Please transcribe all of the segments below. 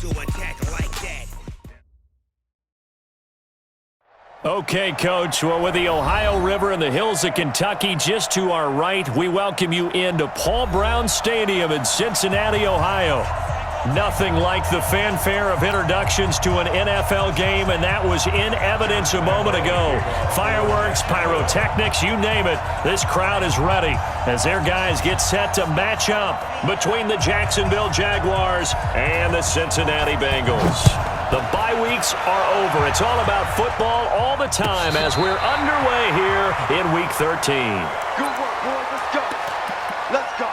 to attack like that. Okay, Coach. Well, with the Ohio River and the hills of Kentucky just to our right, we welcome you into Paul Brown Stadium in Cincinnati, Ohio. Nothing like the fanfare of introductions to an NFL game, and that was in evidence a moment ago. Fireworks, pyrotechnics, you name it. This crowd is ready as their guys get set to match up between the Jacksonville Jaguars and the Cincinnati Bengals. The bye weeks are over. It's all about football all the time as we're underway here in Week 13. Good work, boys. Let's go. Let's go.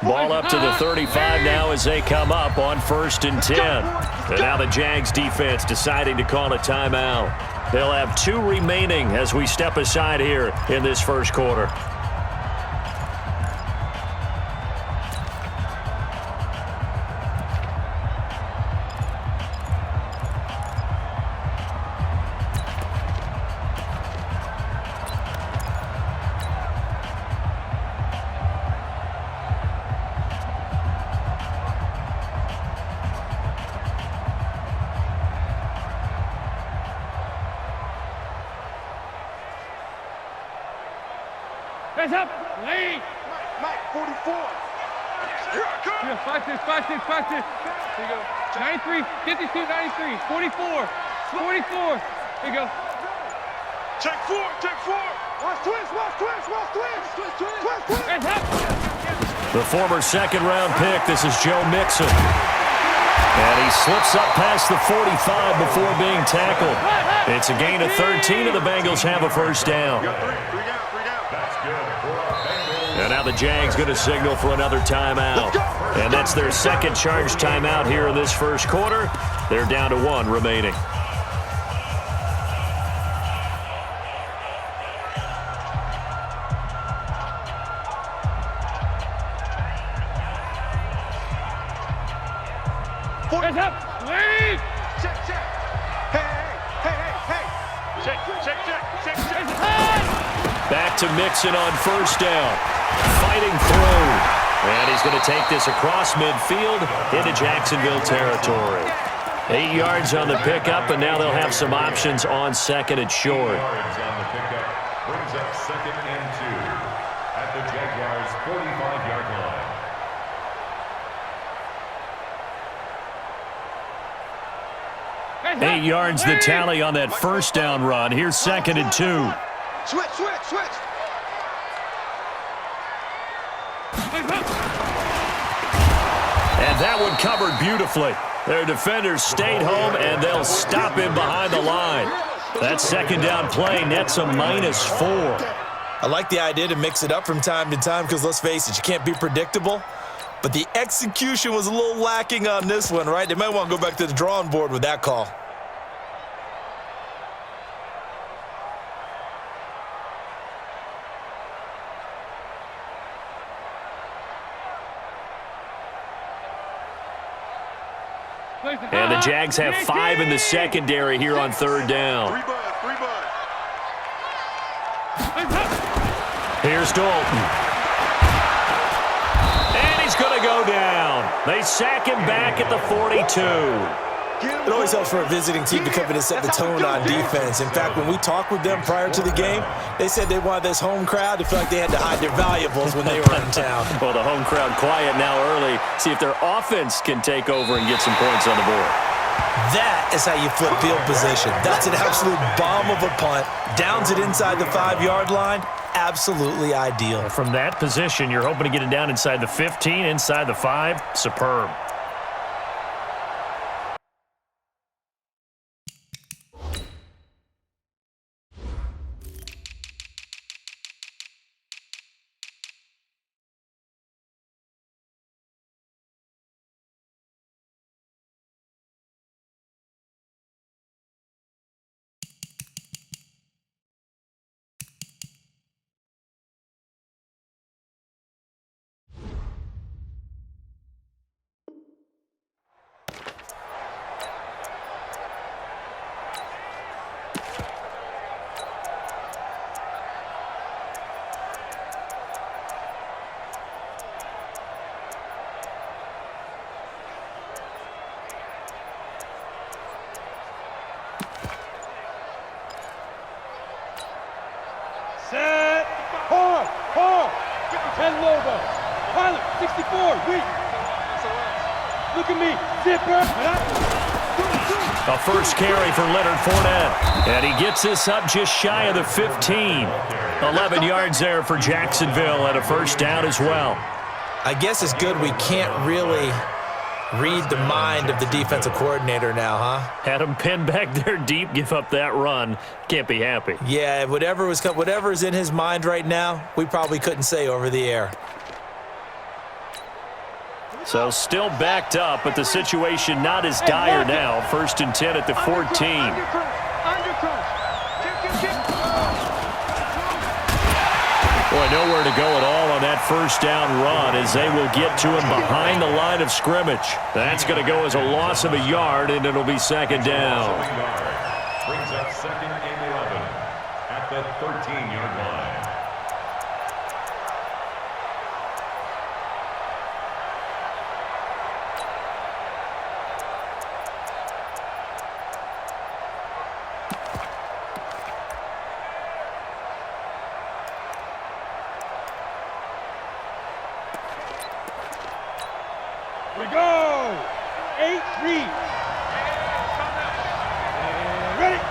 Ball up to the 35 now as they come up on 1st and 10. And now the Jags defense deciding to call a timeout. They'll have 2 remaining as we step aside here in this first quarter. Hands up! Lead! Mike, 44. Here I come. Yeah, 5-6, 5-6, 5-6. Here you go. 93, 52, 93, 44, 44. Here you go. Check 4, check 4. Watch twist, watch twist, watch twist. Twist, twist, twist, twist. Hands up! The former second-round pick, this is Joe Mixon. And he slips up past the 45 before being tackled. It's a gain of 13, and the Bengals have a first down. And now the Jags going to signal for another timeout. And that's their second charge timeout here in this first quarter. They're down to 1 remaining. Hands up! Lead! Check, check. Hey. Check, check, check, check, check. Back to Mixon on first down. Fighting through. And he's going to take this across midfield into Jacksonville territory. 8 yards on the pickup, and now they'll have some options on 2nd and short. 8 yards on the pickup brings up 2nd and 2 at the Jaguars' 45-yard line. 8 yards the tally on that first down run. Here's 2nd and 2. Switch, switch, switch. And that one covered beautifully. Their defenders stayed home, and they'll stop him behind the line. That second down play nets a -4. I like the idea to mix it up from time to time because, let's face it, you can't be predictable. But the execution was a little lacking on this one, right? They might want to go back to the drawing board with that call. And the Jags have 5 in the secondary here on 3rd down. Three bud. Here's Dalton. And he's going to go down. They sack him back at the 42. It always helps for a visiting team to come in and set the tone on defense. In fact, when we talked with them prior to the game, they said they wanted this home crowd to feel like they had to hide their valuables when they were in town. Well, the home crowd quiet now early. See if their offense can take over and get some points on the board. That is how you flip field position. That's an absolute bomb of a punt. Downs it inside the 5-yard line. Absolutely ideal. From that position, you're hoping to get it down inside the 15, inside the 5. Superb. Head logo. Pilot, 64, weak. Look at me, zipper. A first carry for Leonard Fournette. And he gets this up just shy of the 15. 11 yards there for Jacksonville and a first down as well. I guess it's good we can't really read the mind of the defensive coordinator now, huh? Had him pinned back there deep, give up that run. Can't be happy. Yeah, whatever's in his mind right now, we probably couldn't say over the air. So still backed up, but the situation not as dire now. First and 10 at the 14. Boy, nowhere to go at all on that first down run as they will get to him behind the line of scrimmage. That's going to go as a loss of a yard, and it'll be second down. Brings up second and 11 at the 13-yard line. We go! 8 read. And ready.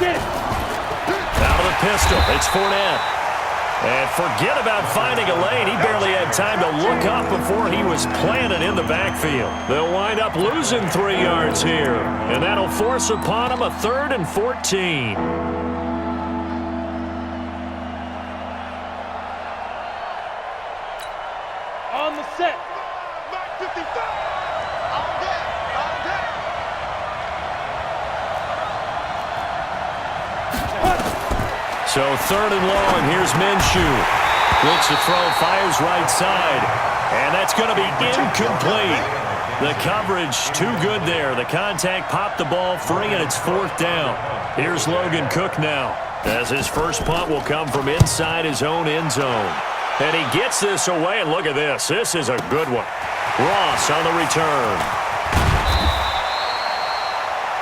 Get it. Out of the pistol, it's Fournette. And forget about finding a lane. He barely had time to look up before he was planted in the backfield. They'll wind up losing 3 yards here. And that'll force upon him a 3rd and 14. On the set. 55. All day. So 3rd and long, here's Minshew. Looks to throw, fires right side. And that's going to be incomplete. The coverage too good there. The contact popped the ball free, and it's 4th down. Here's Logan Cook now, as his first punt will come from inside his own end zone. And he gets this away, and look at this. This is a good one. Ross on the return.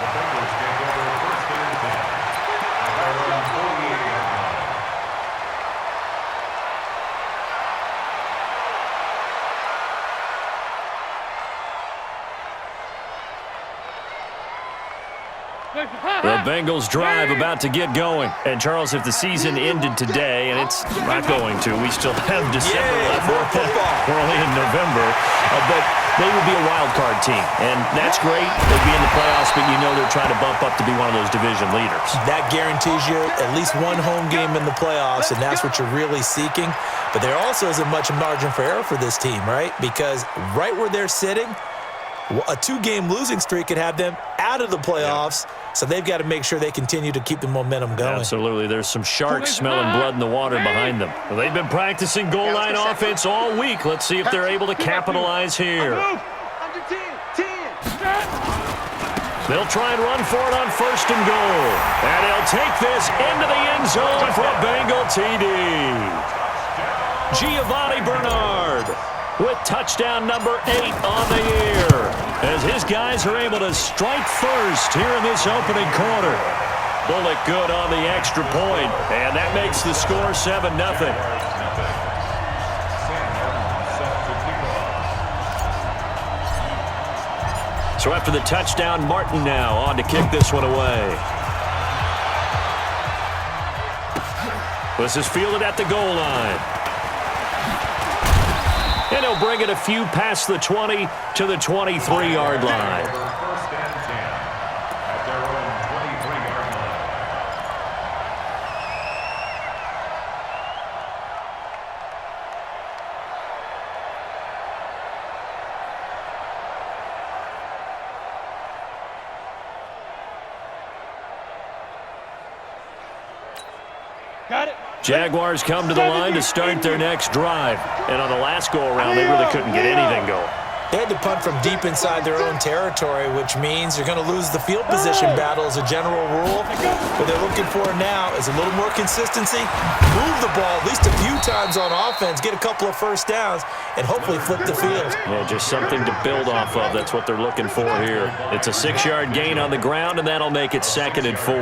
The Bengals take over first and 10 at their own 48-yard line. The Bengals drive about to get going. And, Charles, if the season ended today, and it's not going to, we still have December left. We're only in November. But they would be a wild card team. And that's great. They'd be in the playoffs, but you know they're trying to bump up to be one of those division leaders. That guarantees you at least one home game in the playoffs, and that's what you're really seeking. But there also isn't much margin for error for this team, right? Because right where they're sitting, a 2-game losing streak could have them out of the playoffs, so they've got to make sure they continue to keep the momentum going. Absolutely. There's some sharks smelling blood in the water behind them. They've been practicing goal line offense all week. Let's see if they're able to capitalize here. They'll try and run for it on 1st and goal. And he'll take this into the end zone for a Bengal TD. Giovanni Bernard with touchdown number 8 on the year, as his guys are able to strike first here in this opening quarter. Bullock good on the extra point, and that makes the score 7-0. So after the touchdown, Martin now on to kick this one away. This is fielded at the goal line. And he'll bring it a few past the 20 to the 23-yard line. First and 10 at their own 23-yard line. Got it. Jaguars come to the line to start their next drive. And on the last go-around, they really couldn't get anything going. They had to punt from deep inside their own territory, which means you're going to lose the field position battle as a general rule. What they're looking for now is a little more consistency, move the ball at least a few times on offense, get a couple of first downs, and hopefully flip the field. Yeah, just something to build off of. That's what they're looking for here. It's a 6-yard gain on the ground, and that'll make it 2nd and 4.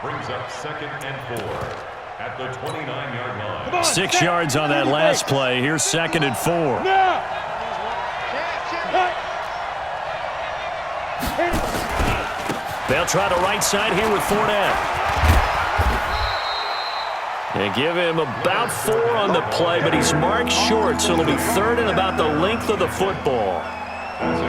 Brings up 2nd and 4. at the 29-yard line. 6 yards on that last play. Here's 2nd and 4. They'll try the right side here with Fournette. They give him about 4 on the play, but he's marked short, so it'll be 3rd and about the length of the football.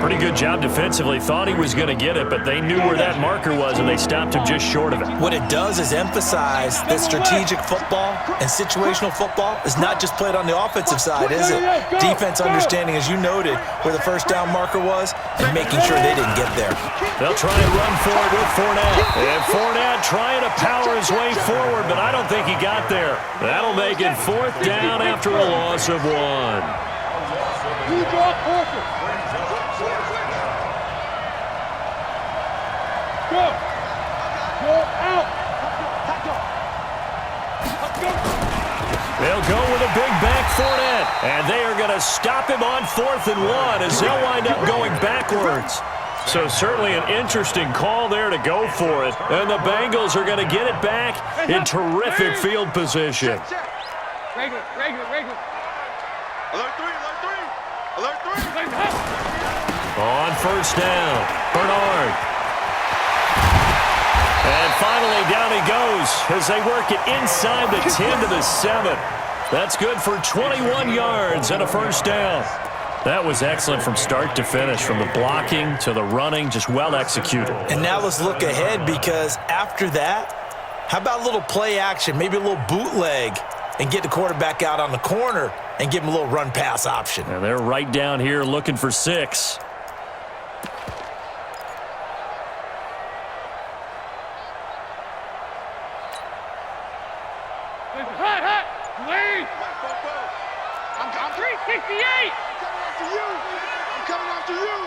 Pretty good job defensively. Thought he was going to get it, but they knew where that marker was, and they stopped him just short of it. What it does is emphasize that strategic football and situational football is not just played on the offensive side, is it? Defense understanding, as you noted, where the first down marker was and making sure they didn't get there. They'll try and run for it with Fournette. And Fournette trying to power his way forward, but I don't think he got there. That'll make it 4th down after a loss of 1. You draw perfect. Go! Go out! They'll go with a big back Fournette, and they are going to stop him on 4th and 1 as they'll wind up going backwards. So certainly an interesting call there to go for it, and the Bengals are going to get it back in terrific field position. Regular. Alert 3, alert 3! Alert 3! On 1st down, Bernard. And finally, down he goes as they work it inside the 10 to the 7. That's good for 21 yards and a 1st down. That was excellent from start to finish, from the blocking to the running, just well executed. And now let's look ahead, because after that, how about a little play action, maybe a little bootleg, and get the quarterback out on the corner and give him a little run-pass option. And they're right down here looking for 6. Hot! Lead! I'm 368! coming after you!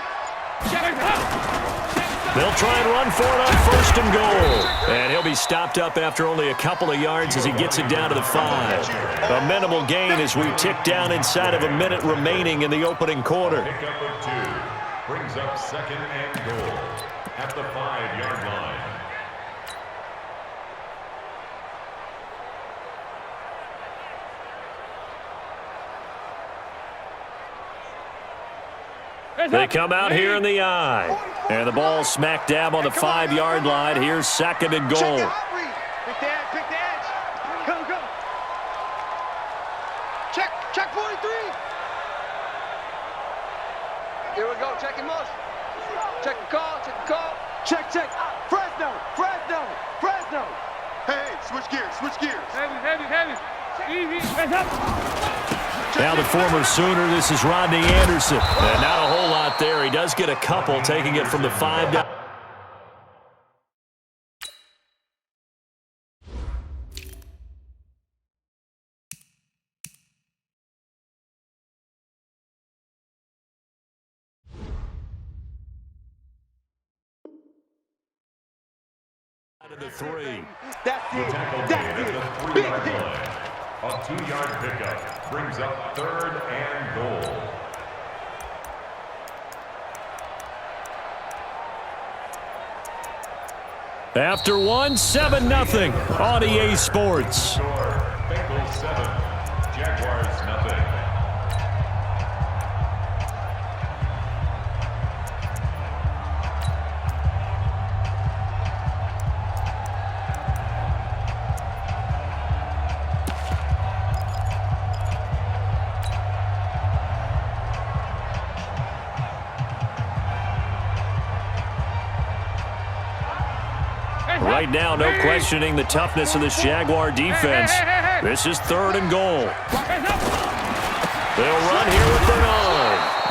They'll try and run for it on 1st and goal. And he'll be stopped up after only a couple of yards as he gets it down to the 5. A minimal gain as we tick down inside of a minute remaining in the opening quarter. Pickup of 2 brings up 2nd and goal at the 5-yard line. They come out here in the eye. And the ball smack dab on the 5-yard line. Here's 2nd and goal. Pick the edge. Go. Check 43. Here we go, check him out. Check the call. Check. Fresno. Hey, switch gears. Heavy. Easy. Hands up. Now the former Sooner, this is Rodney Anderson. And not a whole lot there. He does get a couple, taking it from the 5 down. To the 3. That's it. The 3-yard line. A 2-yard pickup brings up 3rd and goal. After 1, 7-0 on EA Sports. Bengals 7, Jaguars 0. Right now, no questioning the toughness of this Jaguar defense. This is 3rd and goal. They'll run here with their 9.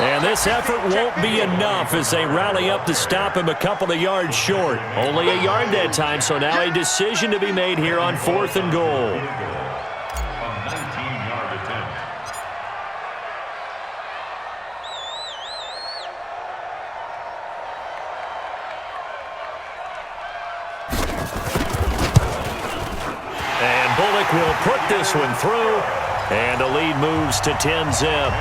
And this effort won't be enough as they rally up to stop him a couple of yards short. Only a yard that time, so now a decision to be made here on 4th and goal. A 19-yard attempt. And Bullock will put this one through, and the lead moves to 10-zip.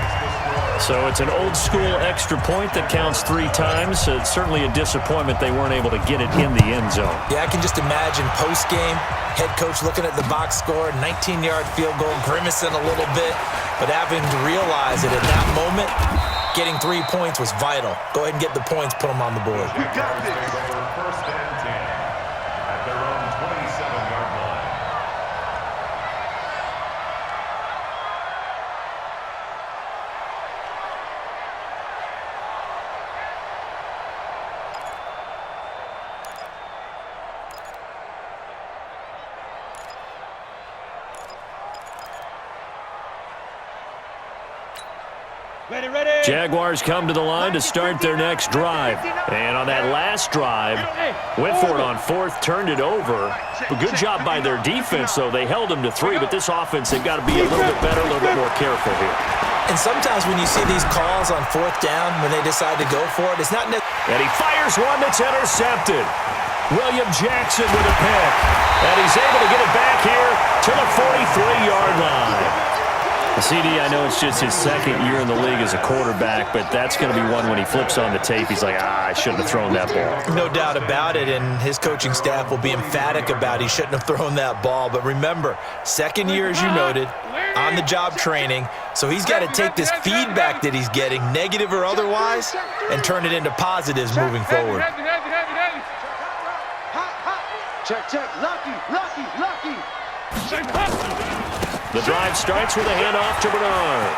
So it's an old-school extra point that counts 3 times. It's certainly a disappointment they weren't able to get it in the end zone. Yeah, I can just imagine post-game, head coach looking at the box score, 19-yard field goal, grimacing a little bit, but having to realize that at that moment, getting 3 points was vital. Go ahead and get the points, put them on the board. We got this. First and 10 at their own 27-yard line. Jaguars come to the line to start their next drive. And on that last drive, went for it on 4th, turned it over. A good job by their defense, though. They held them to 3, but this offense, they've got to be a little bit better, a little bit more careful here. And sometimes when you see these calls on 4th down, when they decide to go for it, it's not necessarily. And he fires one that's intercepted. William Jackson with a pick. And he's able to get it back here to the 43-yard line. CD, I know it's just his 2nd year in the league as a quarterback, but that's going to be one when he flips on the tape, he's like, I shouldn't have thrown that ball. No doubt about it, and his coaching staff will be emphatic about he shouldn't have thrown that ball. But remember, 2nd year, as you noted, on-the-job training, so he's got to take this feedback that he's getting, negative or otherwise, and turn it into positives moving forward. Check. Lucky. The drive starts with a handoff to Bernard.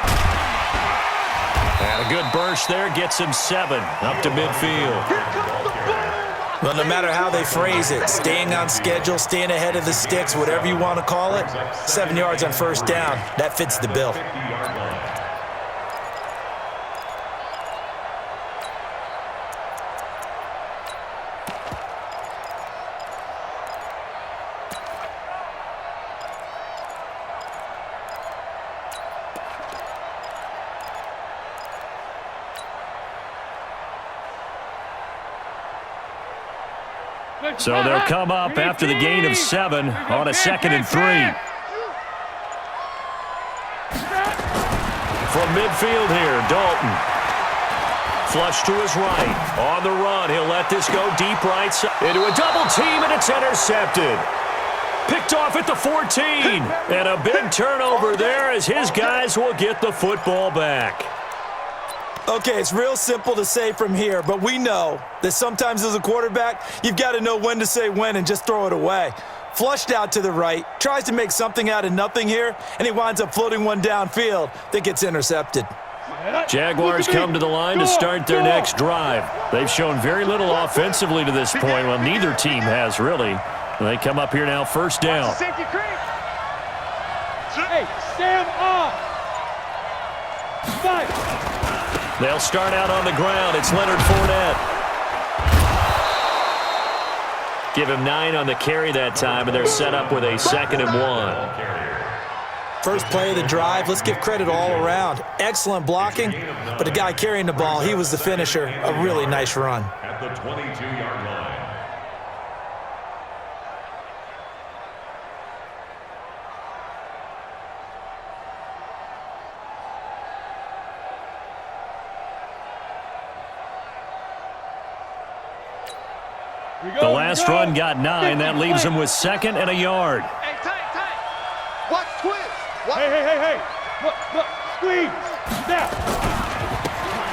And a good burst there gets him 7 up to midfield. Well, no matter how they phrase it, staying on schedule, staying ahead of the sticks, whatever you want to call it, 7 yards on 1st down, that fits the bill. So they'll come up after the gain of 7 on a 2nd and 3. From midfield here, Dalton. Flush to his right. On the run, he'll let this go deep right side. Into a double team, and it's intercepted. Picked off at the 14. And a big turnover there as his guys will get the football back. Okay, it's real simple to say from here, but we know that sometimes as a quarterback, you've got to know when to say when and just throw it away. Flushed out to the right, tries to make something out of nothing here, and he winds up floating one downfield that gets intercepted. Jaguars come to the line to start their next drive. They've shown very little offensively to this point. Well, neither team has really. They come up here now, 1st down. Hey, Sam off. 5. They'll start out on the ground. It's Leonard Fournette. Give him 9 on the carry that time, and they're set up with a 2nd and 1. First play of the drive, let's give credit all around. Excellent blocking, but the guy carrying the ball, he was the finisher. A really nice run. At the 22-yard line. The last run got 9. That leaves him with 2nd and a yard. Hey, tight. Watch twist. Hey. Look. Squeeze. Snap.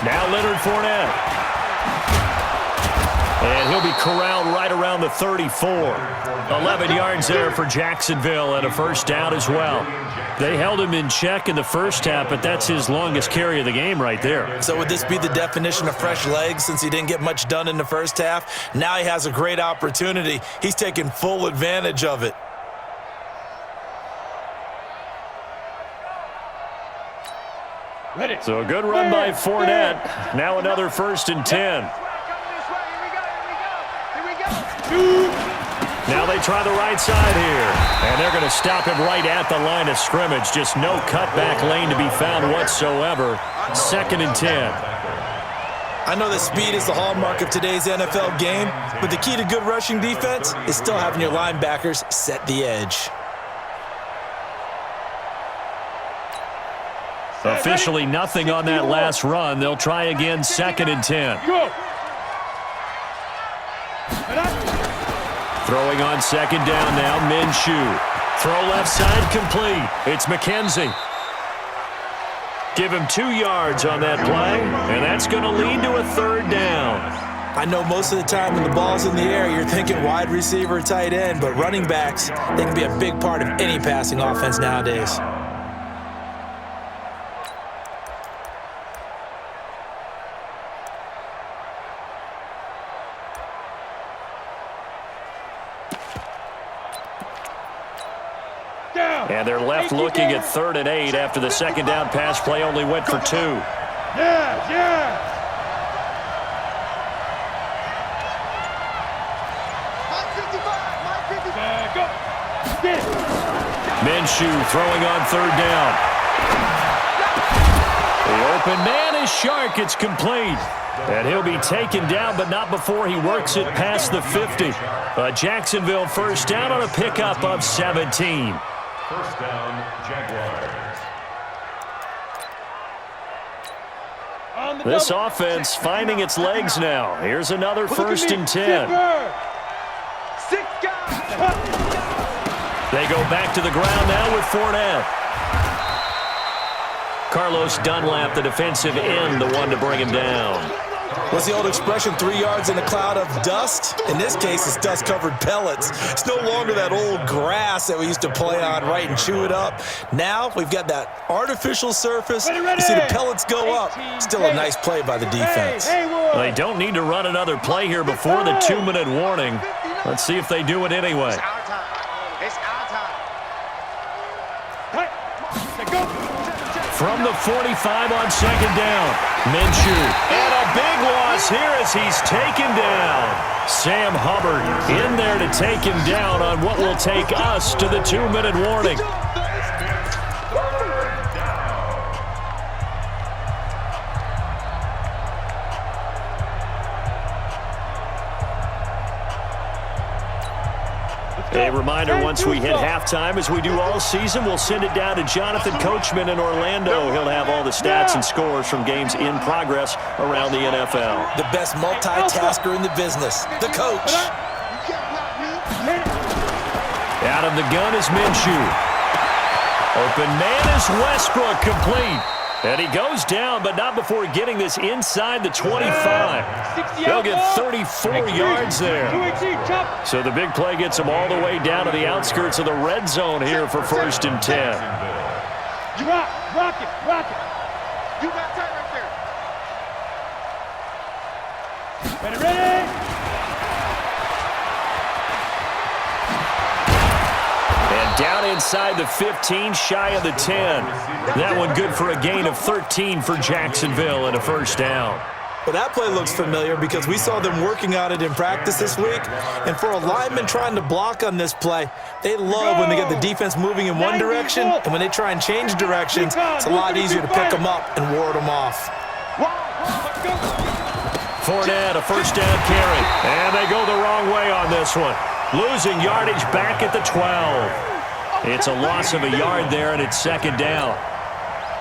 Now Leonard Fournette. And he'll be corralled right around the 34. 11 yards there for Jacksonville and a 1st down as well. They held him in check in the 1st half, but that's his longest carry of the game right there. So would this be the definition of fresh legs since he didn't get much done in the 1st half? Now he has a great opportunity. He's taking full advantage of it. So a good run by Fournette. Now another 1st and 10. Now they try the right side here. And they're going to stop him right at the line of scrimmage. Just no cutback lane to be found whatsoever. 2nd and 10. I know that speed is the hallmark of today's NFL game, but the key to good rushing defense is still having your linebackers set the edge. Officially nothing on that last run. They'll try again, 2nd and 10. Go. Throwing on 2nd down now, Minshew. Throw left side complete. It's McKenzie. Give him 2 yards on that play, and that's going to lead to a 3rd down. I know most of the time when the ball's in the air, you're thinking wide receiver, tight end, but running backs, they can be a big part of any passing offense nowadays. And they're left looking at 3rd and 8 after the 2nd down pass play only went for 2. Yeah. Minshew throwing on 3rd down. The open man is Shark. It's complete. And he'll be taken down, but not before he works it past the 50. A Jacksonville 1st down on a pickup of 17. 1st down, Jaguars. This offense finding its legs now. Here's another 1st and 10. They go back to the ground now with Fournette. Carlos Dunlap, the defensive end, the one to bring him down. What's the old expression, 3 yards in a cloud of dust? In this case, it's dust-covered pellets. It's no longer that old grass that we used to play on, right, and chew it up. Now we've got that artificial surface. You see the pellets go up. Still a nice play by the defense. They don't need to run another play here before the 2-minute warning. Let's see if they do it anyway. From the 45 on 2nd down, Minshew. And a big loss here as he's taken down. Sam Hubbard in there to take him down on what will take us to the 2-minute warning. A reminder, once we hit halftime, as we do all season, we'll send it down to Jonathan Coachman in Orlando. He'll have all the stats and scores from games in progress around the NFL. The best multitasker in the business, the coach. Out of the gun is Minshew. Open man is Westbrook, complete. And he goes down, but not before getting this inside the 25. He'll get 34 yards there. So the big play gets him all the way down to the outskirts of the red zone here for 1st and 10. Rock it. You got time right there. Ready. And down inside the 15, shy of the 10. That one good for a gain of 13 for Jacksonville and a 1st down. Well, that play looks familiar because we saw them working on it in practice this week. And for a lineman trying to block on this play, they love when they get the defense moving in one direction, and when they try and change directions, it's a lot easier to pick them up and ward them off. Fournette, a 1st down carry. And they go the wrong way on this one. Losing yardage back at the 12. It's a loss of a yard there, and it's 2nd down.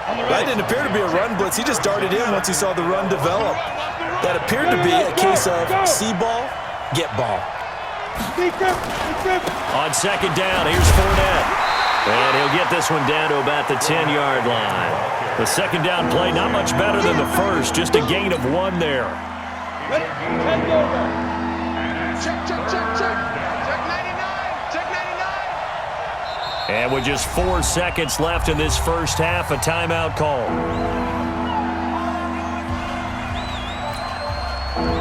That didn't appear to be a run blitz. He just darted in once he saw the run develop. That appeared to be a case of see ball, get ball. On 2nd down, here's Fournette. And he'll get this one down to about the 10-yard line. The 2nd down play, not much better than the first, just a gain of 1 there. And with just 4 seconds left in this first half, a timeout call.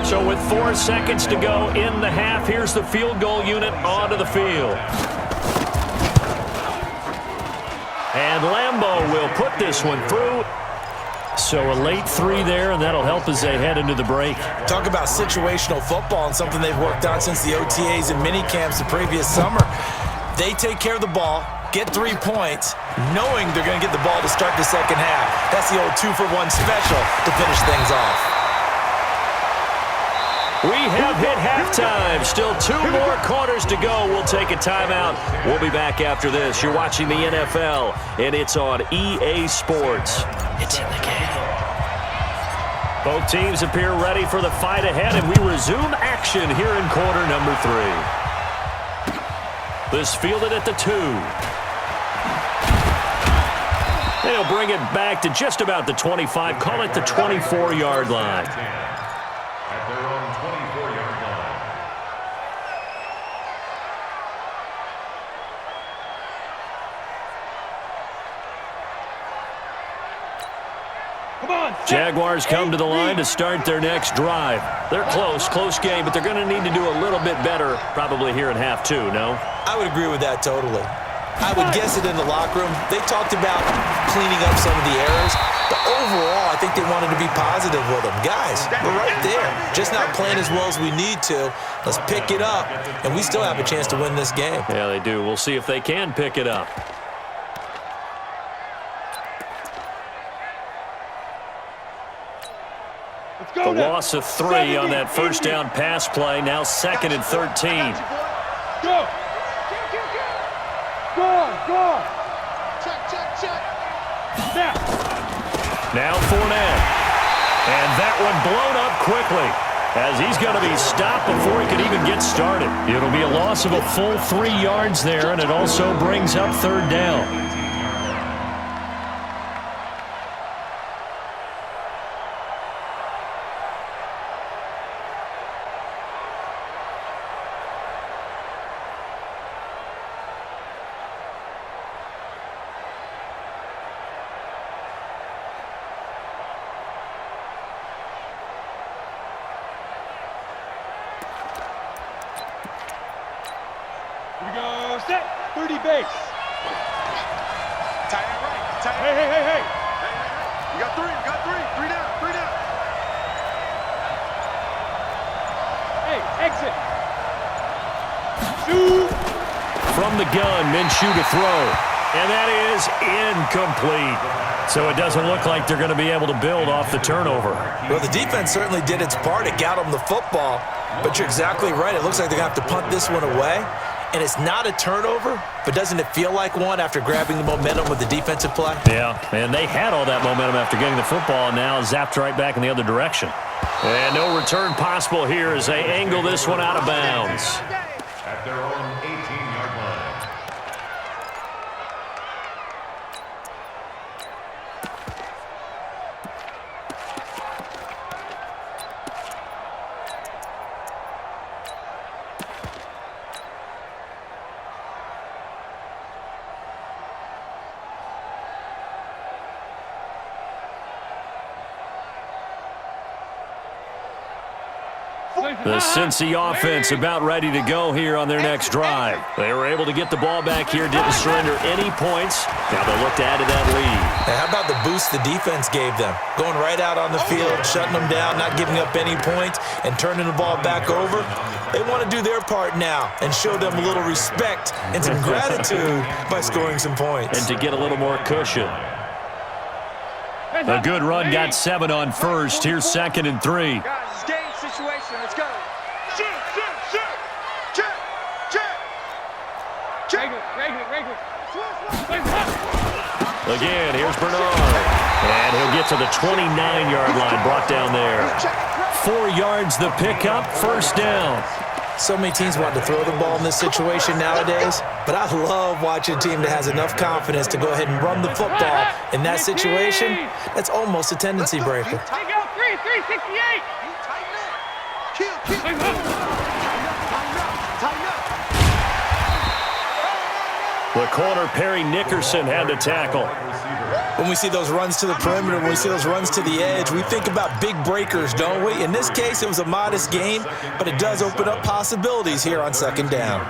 So with 4 seconds to go in the half, here's the field goal unit onto the field. And Lambeau will put this one through. So a late 3 there, and that'll help as they head into the break. Talk about situational football and something they've worked on since the OTAs and mini camps the previous summer. They take care of the ball, get 3 points, knowing they're going to get the ball to start the second half. That's the old 2-for-1 special to finish things off. We have hit halftime. Still 2 more quarters to go. We'll take a timeout. We'll be back after this. You're watching the NFL, and it's on EA Sports. It's in the game. Both teams appear ready for the fight ahead, and we resume action here in quarter number 3. This fielded at the 2. They'll bring it back to just about the 25. Call it the 24-yard line. At their own 24-yard line. Come on. Jaguars come to the line to start their next drive. They're close game, but they're going to need to do a little bit better probably here in half 2, no? I would agree with that totally. I would guess it in the locker room. They talked about cleaning up some of the errors, but overall, I think they wanted to be positive with them. Guys, we're right there. Just not playing as well as we need to. Let's pick it up, and we still have a chance to win this game. Yeah, they do. We'll see if they can pick it up. The loss of 3 on that first down pass play. Now 2nd and 13. Go. Go. Check. Now Fournette. And that one blown up quickly as he's going to be stopped before he could even get started. It'll be a loss of a full 3 yards there, and it also brings up 3rd down. Here we go. Set. 30 base. Tie that right. Hey. You got 3. 3 down. Hey, exit. Shoot. From the gun, Minshew to throw. And that is incomplete. So it doesn't look like they're going to be able to build off the turnover. Well, the defense certainly did its part. It got them the football. But you're exactly right. It looks like they're going to have to punt this one away. And it's not a turnover, but doesn't it feel like one after grabbing the momentum with the defensive play? Yeah, and they had all that momentum after getting the football, and now zapped right back in the other direction. And no return possible here as they angle this one out of bounds. At their own 18-yard line. The Cincy offense about ready to go here on their next drive. They were able to get the ball back here, didn't surrender any points. Now they look to add to that lead. And how about the boost the defense gave them? Going right out on the field, shutting them down, not giving up any points, and turning the ball back over. They want to do their part now and show them a little respect and some gratitude by scoring some points. And to get a little more cushion. A good run, got 7 on first. Here's 2nd and 3. Guys, it's game situation. Let's go. Shoot. Check. Regular. Again, here's Bernard. And he'll get to the 29-yard line, brought down there. 4 yards the pickup, 1st down. So many teams want to throw the ball in this situation nowadays, but I love watching a team that has enough confidence to go ahead and run the football in that situation. That's almost a tendency breaker. Take out 368. Tighten up. The corner, Perry Nickerson, had to tackle. When we see those runs to the perimeter, when we see those runs to the edge, we think about big breakers, don't we? In this case, it was a modest gain, but it does open up possibilities here on 2nd down.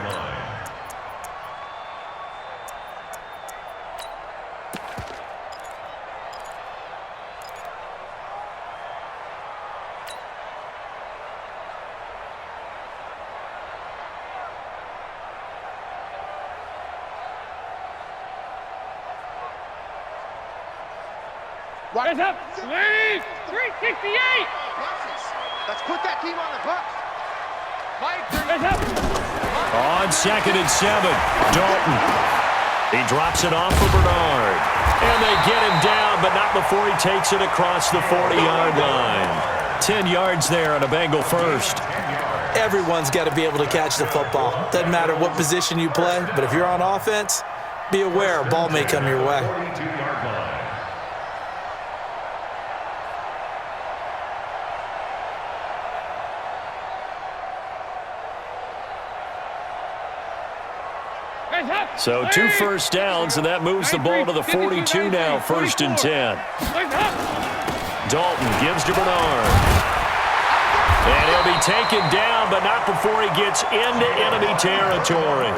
Rise up. Lead. 368. Let's put that team on the bus. On 2nd and 7, Dalton. He drops it off for Bernard. And they get him down, but not before he takes it across the 40-yard line. 10 yards there on a Bengal first. Everyone's got to be able to catch the football. Doesn't matter what position you play, but if you're on offense, be aware a ball may come your way. 42-yard line. So 2 first downs, and that moves the ball to the 42 now, 1st and 10. Dalton gives to Bernard. And he'll be taken down, but not before he gets into enemy territory.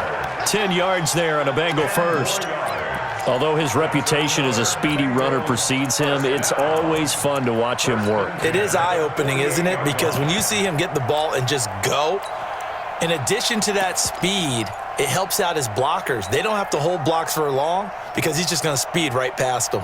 10 yards there on a Bengal first. Although his reputation as a speedy runner precedes him, it's always fun to watch him work. It is eye-opening, isn't it? Because when you see him get the ball and just go, in addition to that speed, it helps out his blockers. They don't have to hold blocks for long because he's just going to speed right past them.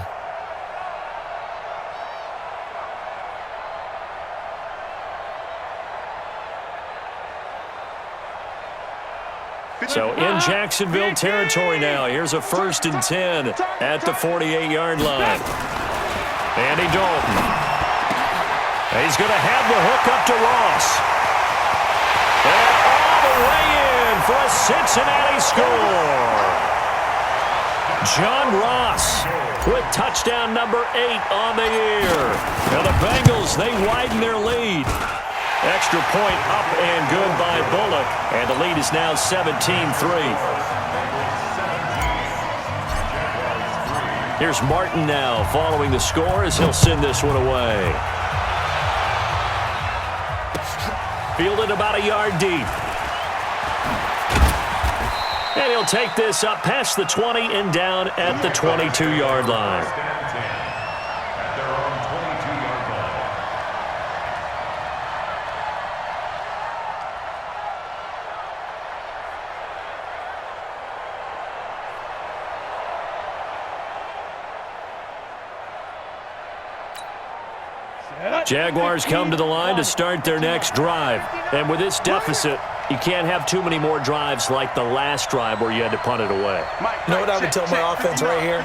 So in Jacksonville territory now. Here's a 1st and 10 at the 48-yard line. Andy Dalton. He's going to have the hook up to Ross. And all the way in for a Cincinnati score. John Ross with touchdown number 8 on the year. Now the Bengals, they widen their lead. Extra point up and good by Bullock. And the lead is now 17-3. Here's Martin now following the score as he'll send this one away. Fielded about a yard deep. And he'll take this up past the 20 and down at the 22-yard line. Jaguars come to the line to start their next drive. And with this deficit, you can't have too many more drives like the last drive where you had to punt it away. You know what I would tell my offense right here?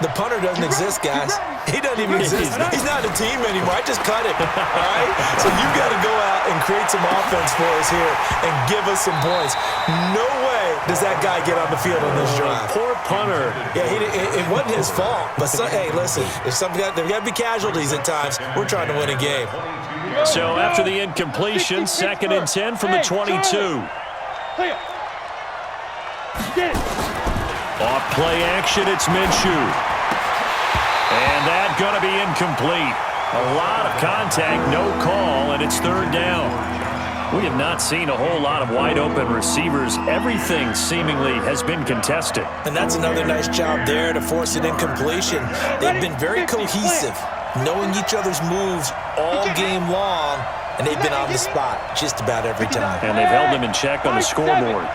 The punter doesn't exist, guys. He doesn't even exist. He's not a team anymore. I just cut it, all right? So you've got to go out and create some offense for us here and give us some points. No way does that guy get on the field on this drive. Poor punter. Yeah, it wasn't his fault. But, hey, listen, there's got to be casualties at times. We're trying to win a game. So after the incompletion, 2nd and 10 from the 22. Off play action, it's Minshew. And that's going to be incomplete. A lot of contact, no call, and it's 3rd down. We have not seen a whole lot of wide-open receivers. Everything seemingly has been contested. And that's another nice job there to force an incompletion. They've been very cohesive, knowing each other's moves all game long, and they've been on the spot just about every time. And they've held them in check on the scoreboard.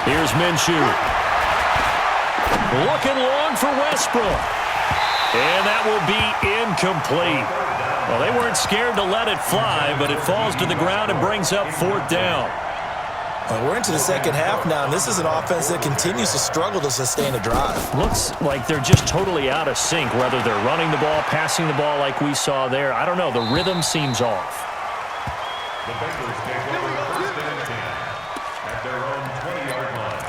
Here's Minshew. Looking long for Westbrook. And that will be incomplete. Well, they weren't scared to let it fly, but it falls to the ground and brings up 4th down. We're into the second half now, and this is an offense that continues to struggle to sustain a drive. Looks like they're just totally out of sync, whether they're running the ball, passing the ball like we saw there. I don't know. The rhythm seems off. The Bengals take over 1st and 10 at their own 20-yard line.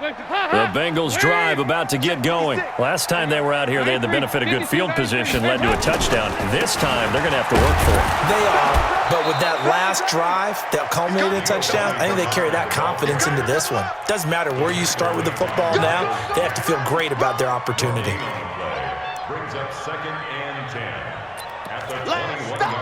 The Bengals drive about to get going. Last time they were out here, they had the benefit of good field position, led to a touchdown. This time, they're going to have to work for it. They are, but with that last drive that culminated in a touchdown, I think they carry that confidence into this one. Doesn't matter where you start with the football now, they have to feel great about their opportunity. Brings up 2nd and 10 at the 21-yard line.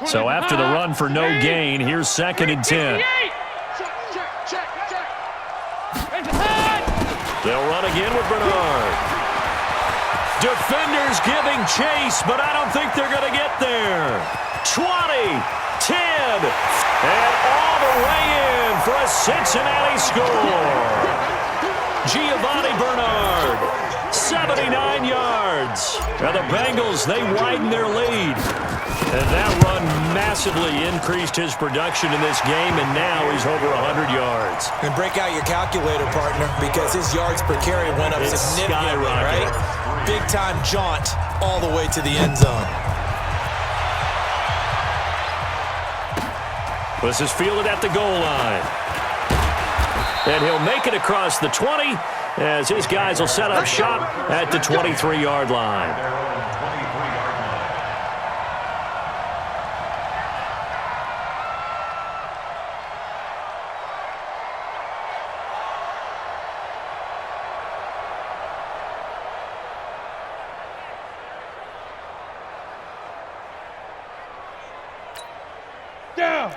So after the run for no gain, here's 2nd and 10. They'll run again with Bernard. Defenders giving chase, but I don't think they're going to get there. 20, 10, and all the way in for a Cincinnati score. Giovanni Bernard, 79 yards. Now the Bengals, they widen their lead. And that run massively increased his production in this game, and now he's over 100 yards. And break out your calculator, partner, because his yards per carry went up significantly, right? Big-time jaunt all the way to the end zone. This is fielded at the goal line. And he'll make it across the 20 as his guys will set up shop at the 23-yard line.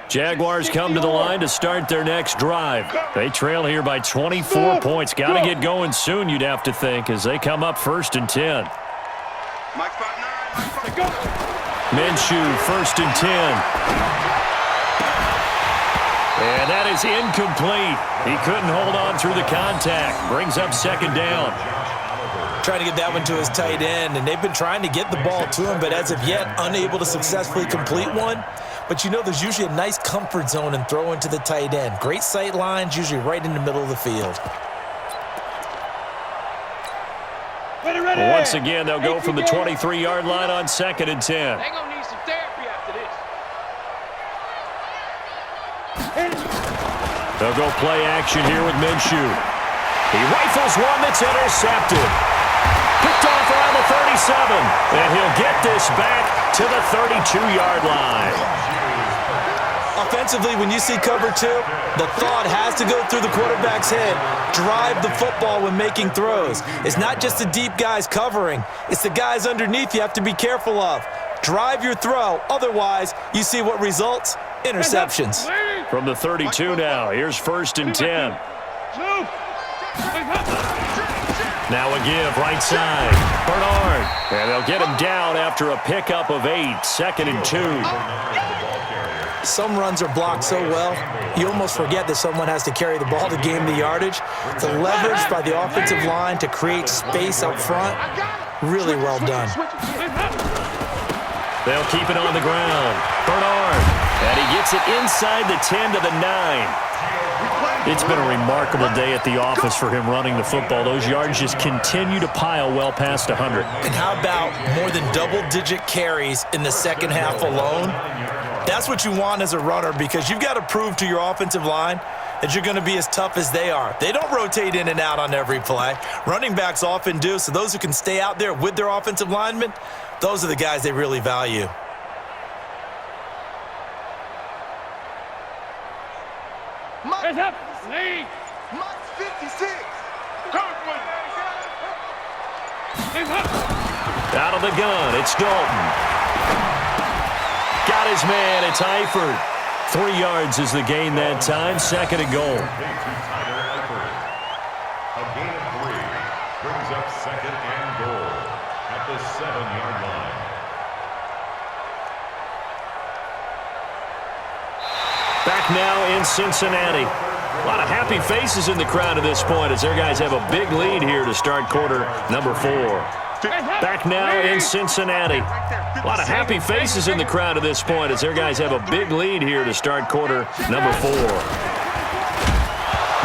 Jaguars come to the line to start their next drive. They trail here by 24 points. Got to get going soon, you'd have to think, as they come up 1st and 10. Minshew, 1st and 10. And that is incomplete. He couldn't hold on through the contact. Brings up 2nd down. Trying to get that one to his tight end, and they've been trying to get the ball to him, but as of yet, unable to successfully complete one. But you know, there's usually a nice comfort zone in throwing to the tight end. Great sight lines, usually right in the middle of the field. Once again, they'll go from the 23-yard line on 2nd and 10. They're going to need some therapy after this. They'll go play action here with Minshew. He rifles one that's intercepted. Picked off around the 37. And he'll get this back to the 32-yard line. Offensively, when you see cover 2, the thought has to go through the quarterback's head. Drive the football when making throws. It's not just the deep guys covering. It's the guys underneath you have to be careful of. Drive your throw. Otherwise, you see what results? Interceptions. From the 32 now, here's 1st and 10. Now a give, right side. Bernard. And they'll get him down after a pickup of 8. 2nd and 2. Some runs are blocked so well, you almost forget that someone has to carry the ball to gain the yardage. The leverage by the offensive line to create space up front, really well done. They'll keep it on the ground. Bernard. And he gets it inside the 10 to the 9. It's been a remarkable day at the office for him running the football. Those yards just continue to pile well past 100. And how about more than double-digit carries in the second half alone? That's what you want as a runner, because you've got to prove to your offensive line that you're going to be as tough as they are. They don't rotate in and out on every play. Running backs often do, so those who can stay out there with their offensive linemen, those are the guys they really value. Hands up. Lead. Mike 56. Hands up. Out of the gun, it's Dalton. Got his man, it's Eifert. 3 yards is the gain that time, 2nd and goal. A gain of 3 brings up 2nd and goal at the 7-yard line. Back now in Cincinnati. A lot of happy faces in the crowd at this point as their guys have a big lead here to start quarter number 4. Back now in Cincinnati. A lot of happy faces in the crowd at this point as their guys have a big lead here to start quarter number 4.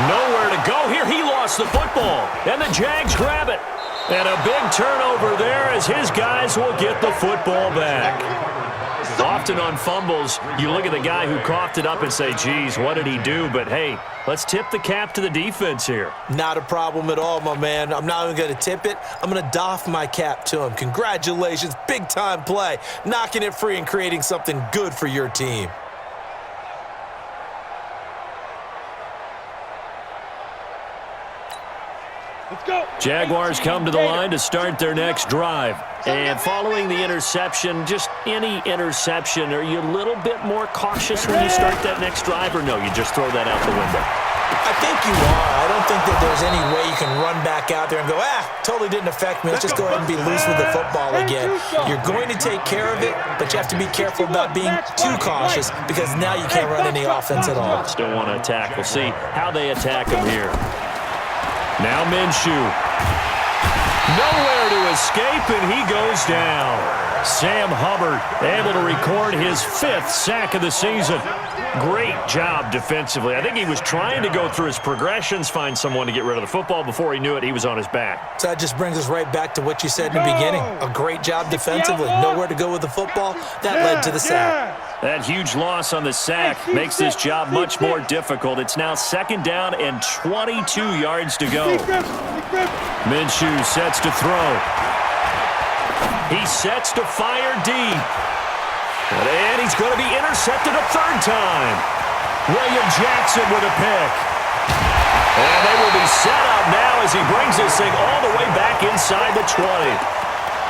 Nowhere to go here. He lost the football, and the Jags grab it. And a big turnover there as his guys will get the football back. Often on fumbles, you look at the guy who coughed it up and say, geez, what did he do? But, hey, let's tip the cap to the defense here. Not a problem at all, my man. I'm not even going to tip it. I'm going to doff my cap to him. Congratulations. Big-time play. Knocking it free and creating something good for your team. Let's go. Jaguars come to the line to start their next drive. And following the interception, just any interception, are you a little bit more cautious when you start that next drive, or no, you just throw that out the window? I think you are. I don't think that there's any way you can run back out there and go, totally didn't affect me. Let's just go ahead and be loose with the football again. You're going to take care of it, but you have to be careful about being too cautious because now you can't run any offense at all. Still want to attack. We'll see how they attack him here. Now Minshew. Nowhere to escape, and he goes down. Sam Hubbard able to record his 5th sack of the season. Great job defensively. I think he was trying to go through his progressions, find someone to get rid of the football. Before he knew it, he was on his back. So that just brings us right back to what you said in the beginning. A great job defensively. Nowhere to go with the football. That led to the sack. That huge loss on the sack makes this job much more difficult. It's now 2nd down and 22 yards to go. Minshew sets to throw. He sets to fire deep. And he's going to be intercepted a 3rd time. William Jackson with a pick. And they will be set up now as he brings this thing all the way back inside the 20.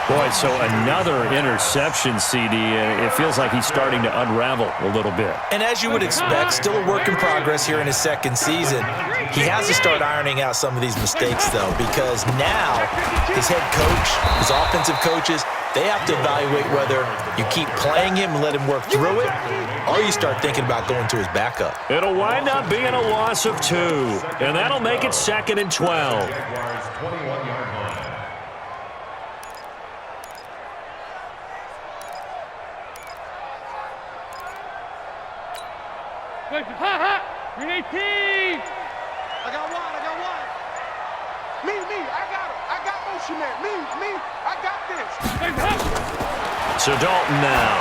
Boy, so another interception, CD. It feels like he's starting to unravel a little bit. And as you would expect, still a work in progress here in his 2nd season. He has to start ironing out some of these mistakes, though, because now his head coach, his offensive coaches, they have to evaluate whether you keep playing him and let him work through it, or you start thinking about going to his backup. It'll wind up being a loss of 2, and that'll make it 2nd and 12. Green 18! I got one. Me, I got it. I got motion man. Me, I got this. So Dalton now.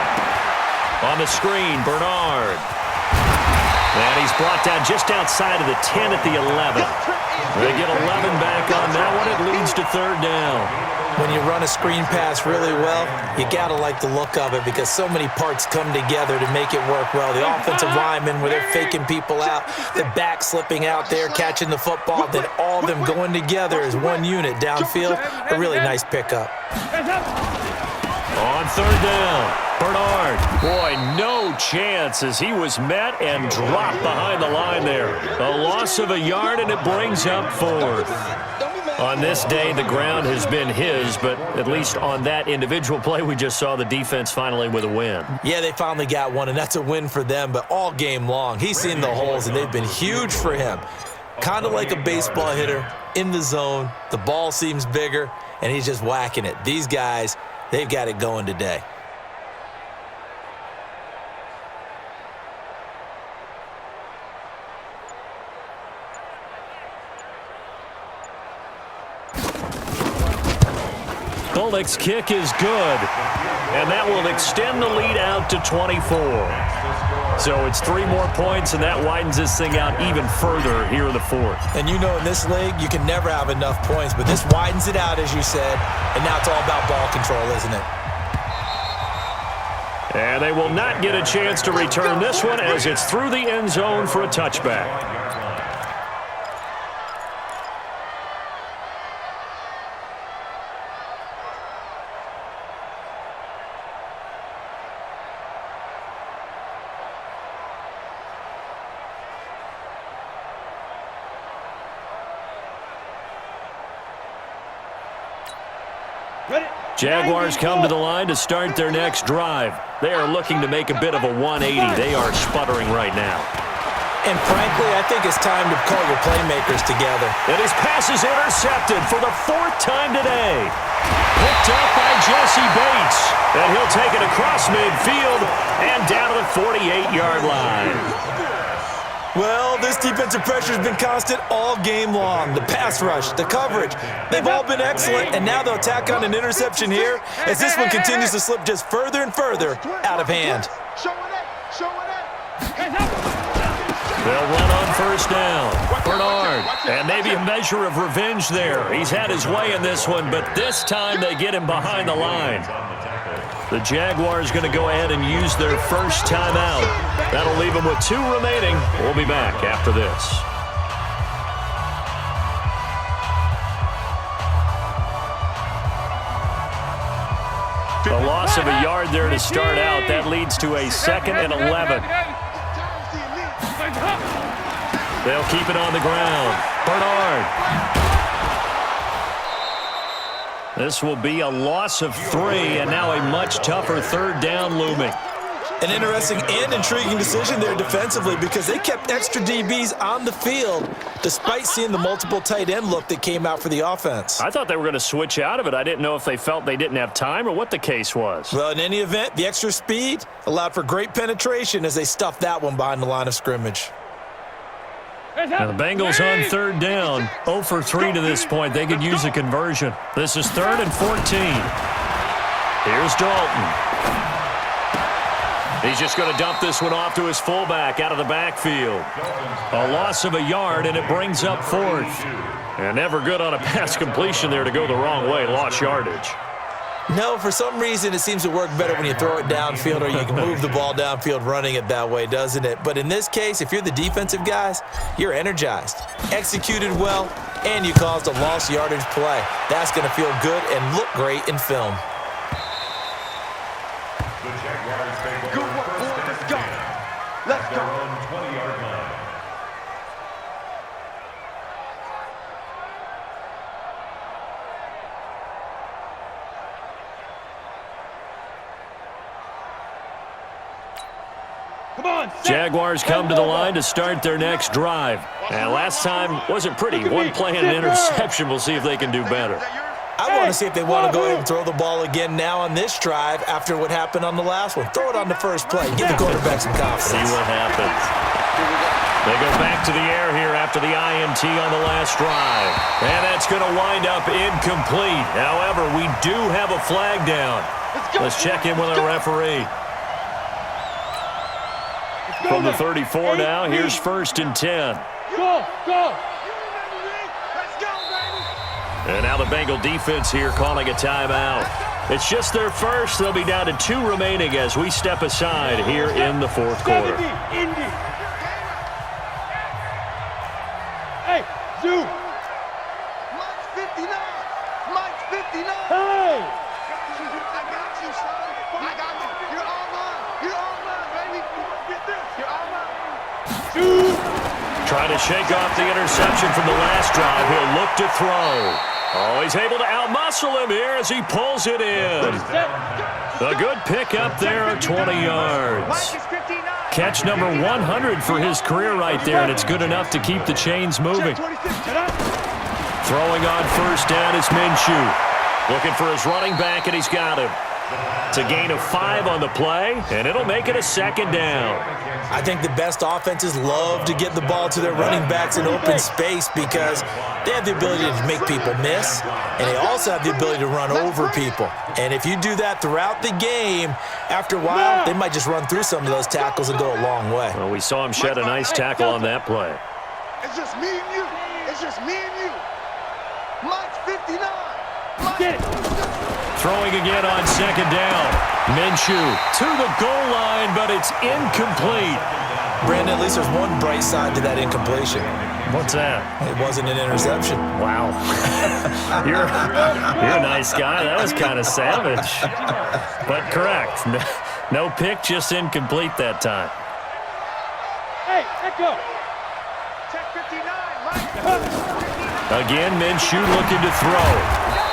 On the screen, Bernard. And he's brought down just outside of the 10 at the 11. They get 11 back on that one. It leads to 3rd down. When you run a screen pass really well, you got to like the look of it because so many parts come together to make it work well. The offensive linemen, where they're faking people out, the back slipping out there, catching the football, then all of them going together as one unit downfield. A really nice pickup. On 3rd down, Bernard. Boy, no chance as he was met and dropped behind the line there. A loss of a yard, and it brings up 4th. On this day, the ground has been his, but at least on that individual play, we just saw the defense finally with a win. Yeah, they finally got one, and that's a win for them, but all game long, he's seen the holes, and they've been huge for him. Kind of like a baseball hitter in the zone. The ball seems bigger, and he's just whacking it. These guys, they've got it going today. Bullock's kick is good, and that will extend the lead out to 24. So it's 3 more points, and that widens this thing out even further here in the 4th. And you know in this league, you can never have enough points, but this widens it out, as you said, and now it's all about ball control, isn't it? And they will not get a chance to return this one as it's through the end zone for a touchback. Jaguars come to the line to start their next drive. They are looking to make a bit of a 180. They are sputtering right now. And frankly, I think it's time to call your playmakers together. And his pass is intercepted for the 4th time today. Picked up by Jesse Bates. And he'll take it across midfield and down to the 48-yard line. Well, this defensive pressure has been constant all game long. The pass rush, the coverage, they've all been excellent, and now they'll tack on an interception here as this one continues to slip just further and further out of hand. They'll run on 1st down. Bernard, and maybe a measure of revenge there. He's had his way in this one, but this time they get him behind the line. The Jaguars going to go ahead and use their first timeout. That'll leave them with 2 remaining. We'll be back after this. of a yard there to start out. That leads to a 2nd and 11. They'll keep it on the ground. Bernard. This will be a loss of 3, and now a much tougher 3rd down looming. An interesting and intriguing decision there defensively because they kept extra DBs on the field despite seeing the multiple tight end look that came out for the offense. I thought they were going to switch out of it. I didn't know if they felt they didn't have time or what the case was. Well, in any event, the extra speed allowed for great penetration as they stuffed that one behind the line of scrimmage. Now the Bengals on 3rd down. 0 for 3 to this point. They could use a conversion. This is 3rd and 14. Here's Dalton. He's just going to dump this one off to his fullback out of the backfield. A loss of a yard, and it brings up 4th. And never good on a pass completion there to go the wrong way. Lost yardage. No, for some reason it seems to work better when you throw it downfield or you can move the ball downfield running it that way, doesn't it? But in this case, if you're the defensive guys, you're energized, executed well, and you caused a lost yardage play. That's going to feel good and look great in film. Good work, boys. Let's go. Let's go. 20-yard line. Jaguars come to the line to start their next drive. And last time wasn't pretty. One play and an interception. We'll see if they can do better. I want to see if they want to go ahead and throw the ball again now on this drive after what happened on the last one. Throw it on the first play. Give the quarterback some confidence. See what happens. They go back to the air here after the INT on the last drive. And that's going to wind up incomplete. However, we do have a flag down. Let's check in with our referee. From the 34 now, here's 1st and 10. Go, go. And now the Bengal defense here calling a timeout. It's just their first. They'll be down to 2 remaining as we step aside here in the 4th quarter. Hey, Zoo. Mike's 59. Mike's 59. Hey. I got you, son. I got you. You're all mine. You're all mine, baby. Get this. You're all mine. Zoo. Trying to shake off the interception from the last drive. He'll look to throw. Oh, he's able to outmuscle him here as he pulls it in. A good pickup there of 20 yards. Catch number 100 for his career right there, and it's good enough to keep the chains moving. Throwing on 1st down is Minshew. Looking for his running back, and he's got him. It's a gain of 5 on the play, and it'll make it a 2nd down. I think the best offenses love to get the ball to their running backs in open space because they have the ability to make people miss, and they also have the ability to run over people. And if you do that throughout the game, after a while, they might just run through some of those tackles and go a long way. Well, we saw him shed a nice tackle on that play. It's just me and you. It's just me and you. Mike's 59. Get it. Throwing again on 2nd down. Minshew to the goal line, but it's incomplete. Brandon, at least there's one bright side to that incompletion. What's that? It wasn't an interception. Wow. you're a nice guy. That was kind of savage. But correct. No pick, just incomplete that time. Hey, Echo. Check 59. Mike. Again, Minshew looking to throw.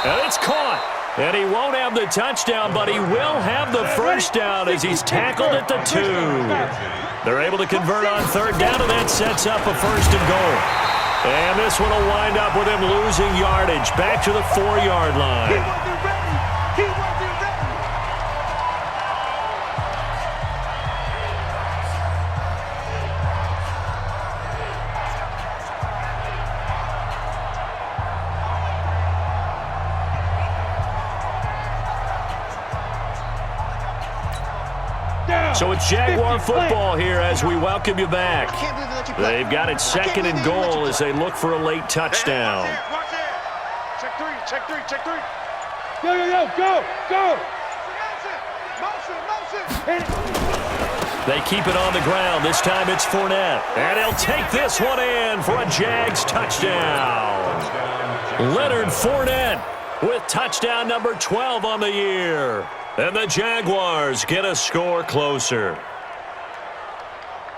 And it's caught. And he won't have the touchdown, but he will have the 1st down as he's tackled at the 2. They're able to convert on 3rd down, and that sets up a 1st and goal. And this one will wind up with him losing yardage back to the 4-yard line. He wasn't ready. He wasn't ready. So it's Jaguar football here as we welcome you back. They've got it 2nd and goal as they look for a late touchdown. Watch it. Check 3. Check 3. Check 3. Go, go, go, go, go. Motion. They keep it on the ground. This time it's Fournette. And he'll take this one in for a Jags touchdown. Leonard Fournette with touchdown number 12 on the year. And the Jaguars get a score closer.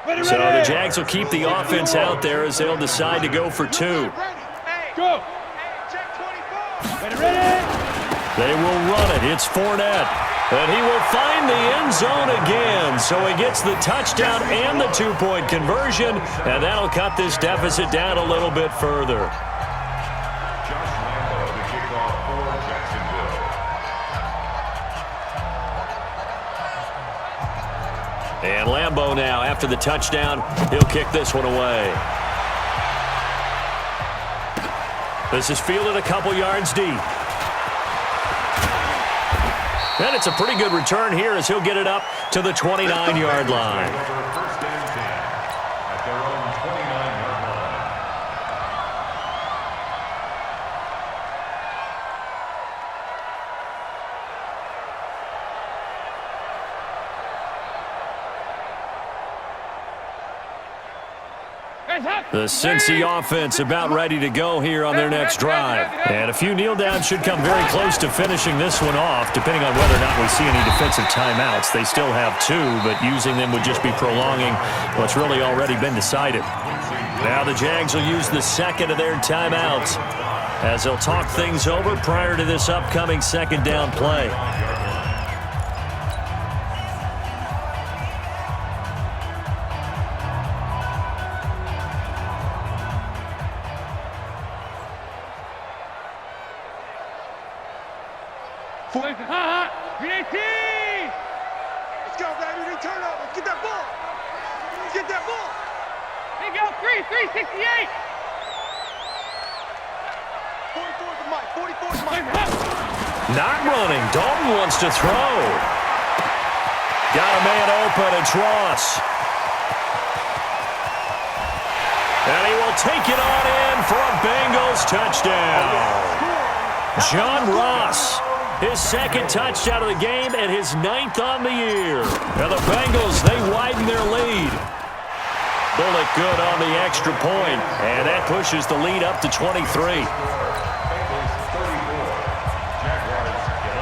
So the Jags will keep the offense out there as they'll decide to go for 2. Go. They will run it. It's Fournette. And he will find the end zone again. So he gets the touchdown and the 2-point conversion. And that'll cut this deficit down a little bit further. Josh Lambo to kick off for Jacksonville. And Lambo now, after the touchdown, he'll kick this one away. This is fielded a couple yards deep. And it's a pretty good return here as he'll get it up to the 29-yard line. First and 10 at their own 29-yard line. The Cincy offense about ready to go here on their next drive. And a few kneel downs should come very close to finishing this one off, depending on whether or not we see any defensive timeouts. They still have 2, but using them would just be prolonging what's really already been decided. Now the Jags will use the second of their timeouts as they'll talk things over prior to this upcoming second down play. Let's go, baby. They turn over. Get that ball. Get that ball. Hey, go. 368. 44 to Mike. 44 to Mike. Not running. Dalton wants to throw. Got a man open. It's Ross. And he will take it on in for a Bengals touchdown. John Ross. His second touchdown of the game and his 9th on the year. Now the Bengals, they widen their lead. Bullock good on the extra point, and that pushes the lead up to 23. Bengals 34, Jaguars 11.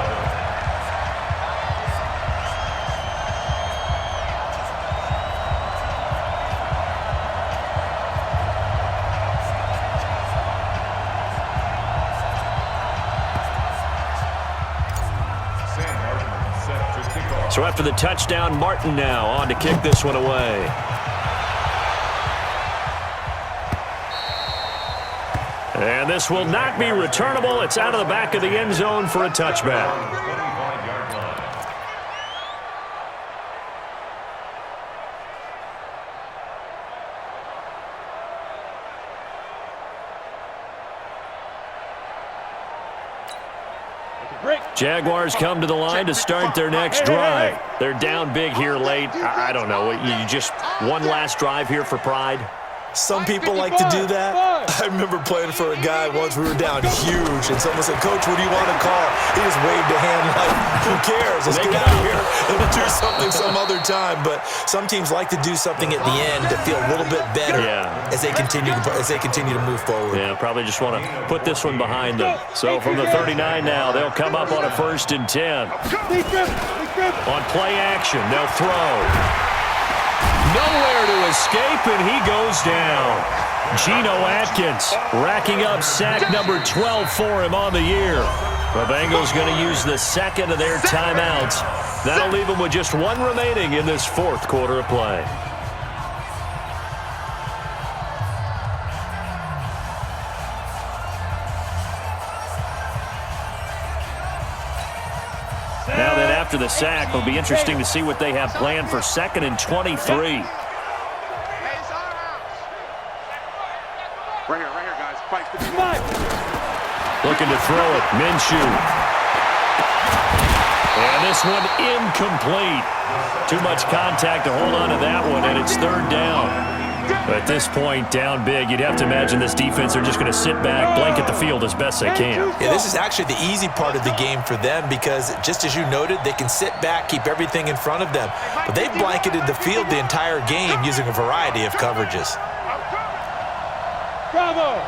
So after the touchdown, Martin now on to kick this one away. And this will not be returnable. It's out of the back of the end zone for a touchback. 25-yard line. Jaguars come to the line to start their next drive. They're down big here late. I don't know. You just one last drive here for pride? Some people like to do that. I remember playing for a guy once. We were down huge, and someone said, "Coach, what do you want to call?" He just waved a hand like, "Who cares? Let's get out of here and do something some other time." But some teams like to do something at the end to feel a little bit better as they continue to move forward. Yeah, probably just want to put this one behind them. So from the 39 now, they'll come up on a 1st and 10. On play action, they'll throw. Nowhere to escape, and he goes down. Geno Atkins racking up sack number 12 for him on the year. The Bengals going to use the second of their timeouts. That'll leave them with just one remaining in this 4th quarter of play. Now then, after the sack, it'll be interesting to see what they have planned for 2nd and 23. Right here, guys. Fight. Looking to throw it. Minshew. And this one incomplete. Too much contact to hold on to that one, and it's 3rd down. At this point, down big, you'd have to imagine this defense are just going to sit back, blanket the field as best they can. Yeah, this is actually the easy part of the game for them because, just as you noted, they can sit back, keep everything in front of them. But they've blanketed the field the entire game using a variety of coverages. Bravo!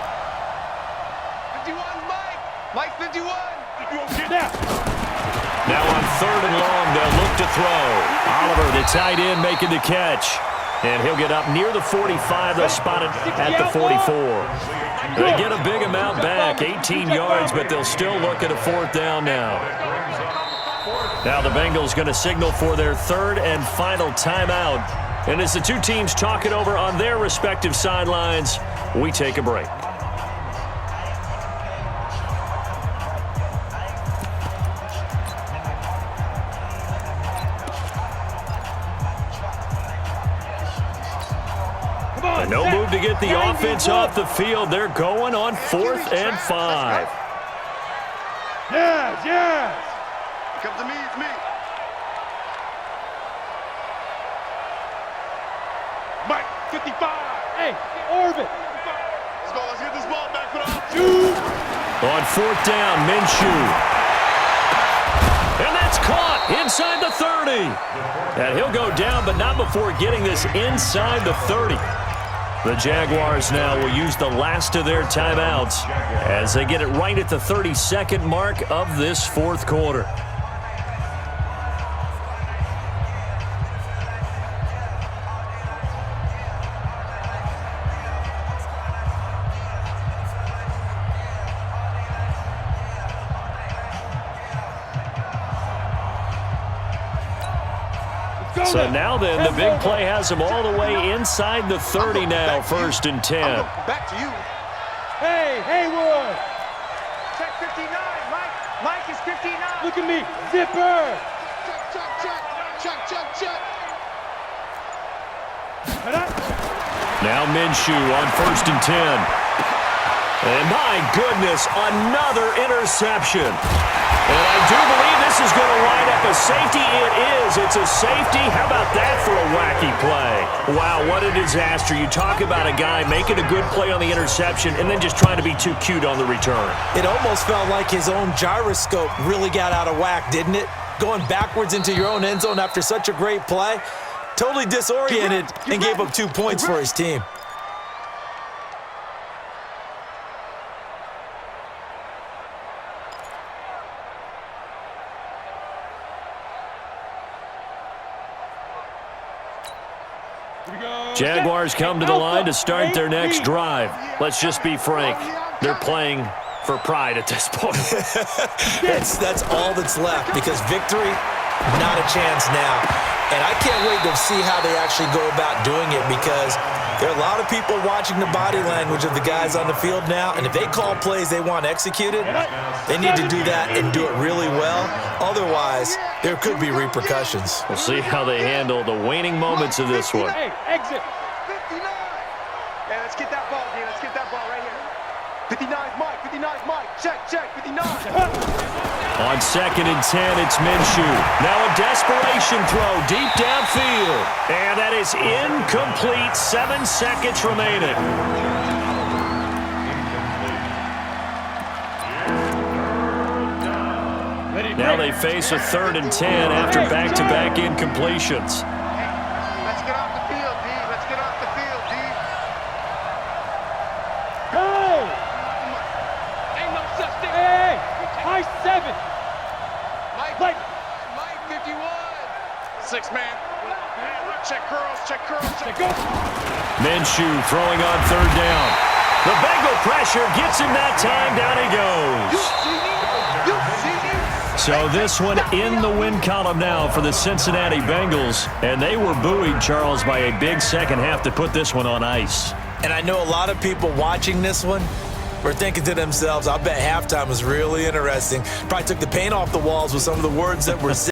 51, Mike! Mike, 51! Now! Now on 3rd and long, they'll look to throw. Oliver, the tight end, making the catch. And he'll get up near the 45. They'll spot it at the 44. They get a big amount back, 18 yards, but they'll still look at a 4th down now. Now the Bengals going to signal for their 3rd and final timeout. And as the two teams talk it over on their respective sidelines, we take a break. No move to get the offense off the field. They're going on 4th and 5. Yes, yes. Come to me, it's me. Mike, 55. Hey, Orbit. Let's go, let's get this ball back for the shoot. On 4th down, Minshew. And that's caught inside the 30. And he'll go down, but not before getting this inside the 30. The Jaguars now will use the last of their timeouts as they get it right at the 32nd mark of this 4th quarter. So now then, the big play has them all the way inside the 30 now, 1st and 10. Back to you. Hey, Haywood. Check 59, Mike. Mike is 59. Look at me. Zipper. Check. Now Minshew on 1st and 10. And my goodness, another interception. And I do believe this is going to line up a safety. It is. It's a safety. How about that for a wacky play? Wow, what a disaster. You talk about a guy making a good play on the interception and then just trying to be too cute on the return. It almost felt like his own gyroscope really got out of whack, didn't it? Going backwards into your own end zone after such a great play. Totally disoriented and gave up 2 points for his team. Jaguars come to the line to start their next drive. Let's just be frank. They're playing for pride at this point. That's all that's left because victory, not a chance now. And I can't wait to see how they actually go about doing it because there are a lot of people watching the body language of the guys on the field now. And if they call plays they want executed, they need to do that and do it really well. Otherwise, there could be repercussions. We'll see how they handle the waning moments of this one. Hey, exit. 59. Hey, let's get that ball, D. Let's get that ball right here. 59's Mike. 59's Mike. Check. 59. On 2nd and 10, it's Minshew. Now a desperation throw deep downfield. And that is incomplete. 7 seconds remaining. Now they face a 3rd and 10 after back-to-back incompletions. Let's get off the field, D. Let's get off the field, D. Hey! Ain't no such thing. Hey! High 7. Mike 51. 6-man. Check curls. Go. Minshew throwing on 3rd down. The Bengal pressure gets him that time. Down he goes. You see me? So this one in the win column now for the Cincinnati Bengals. And they were buoyed, Charles, by a big second half to put this one on ice. And I know a lot of people watching this one were thinking to themselves, I bet halftime was really interesting. Probably took the paint off the walls with some of the words that were said.